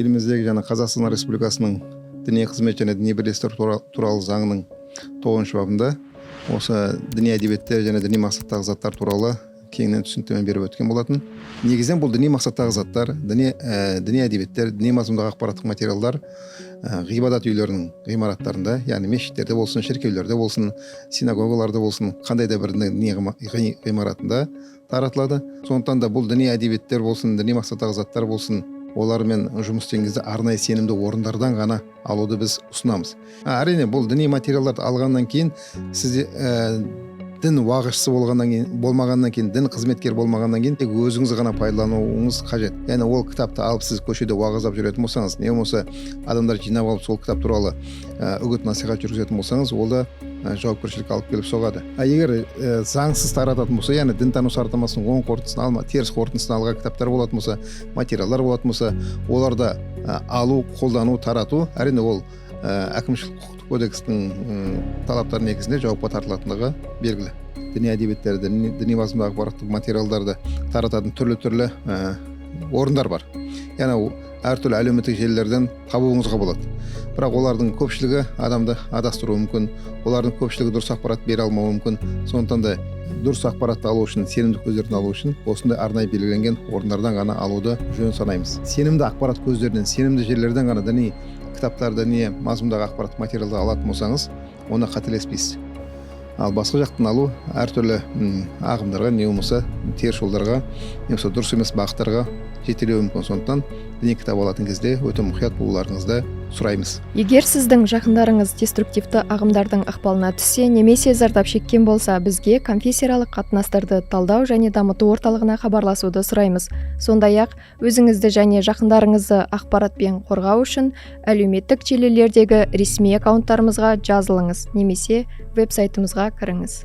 еліміздегі және Қазақстан Республикасының діни қызмет және діни бірлестіктер туралы заңының 9 бабында осы діни әдебиеттер және діни мақсаттағы заттар туралы кеңінен түсініктеме беріп өткен болатын. Негізінен бұл діни мақсаттағы заттар, діни әдебиеттер, діни мазмұндағы ақпараттық материалдар ғибадат үйлерінің ғимараттарында, яғни мешіттерде болсын, шіркеулерде болсын, синагогаларда болсын, қандай да бір діни ғимаратында таратылады. Сондықтан да бұл діни әдебиеттер болсын, діни мақсаттағы заттар болсын, олармен жұмыс істеген кезде арнайы сенімді орындардан ғана алуды біз ұсынамыз. Әрине бұл діни материалдарды алғаннан кейін сіз дін уағызшысы болмағаннан кейін, дін қызметкер болмағаннан кейін тек өзіңіз ғана пайдалануыңыз қажет. Яғни ол кітапты алып сіз көшеде уағыздап жүретін болсаңыз, не болмаса адамдар жинап алып сол кітап туралы үгіт насихат жүргізетін болсаңыз, ол да жауапкершілікке алып келіп соғады. Егер заңсыз тарататын болса, яғни дінтану сараптамасының оң қорытындысын теріс қорытындысын алған кітаптар болатын болса, материалдар болатын болса, оларды алу, қолдану, тарату, әрине ол әкімшілік құқықтық кодекстің талаптары негізінде жауапқа тартылатындығы белгілі. Діни әдебиеттерді, діни мазмұндағы ақпараттық материалдарды тарататын түрлі орындар бар. Яғни әртүрлі әлеуметтік желілерден табуыңызға болады. Бірақ олардың көпшілігі адамды адастыруы мүмкін, олардың көпшілігі дұрыс ақпарат бере алмауы мүмкін. Сондықтан да дұрыс ақпаратты алу үшін, сенімді көздерден алу үшін осындай арнайы белгіленген орындардан ғана алуды жөн санаймыз. Сенімді ақпарат көздерінен, сенімді жерлерден ғана діни кітаптарды, не мазмұндағы ақпарат материалды алатын болсаңыз, оны қателеспейсіз. Ал басқа жақтан алу әртүрлі ағымдарға, не болмаса теріс жолдарға, не болмаса дұрыс емес бағыттарға жетелеуі мүмкін. Сондықтан діни кітап алатын кезде өте мұқият болуларыңызды сұраймыз. Егер сіздің жақындарыңыз деструктивті ағымдардың ықпалына түссе, немесе зардап шеккен болса, бізге конфессияаралық қатынастарды талдау және дамыту орталығына хабарласуды сұраймыз. Сондай-ақ өзіңізді және жақындарыңызды ақпаратпен қорғау үшін әлеуметтік желілердегі ресми аккаунттарымызға жазылыңыз немесе веб-сайтымызға кіріңіз.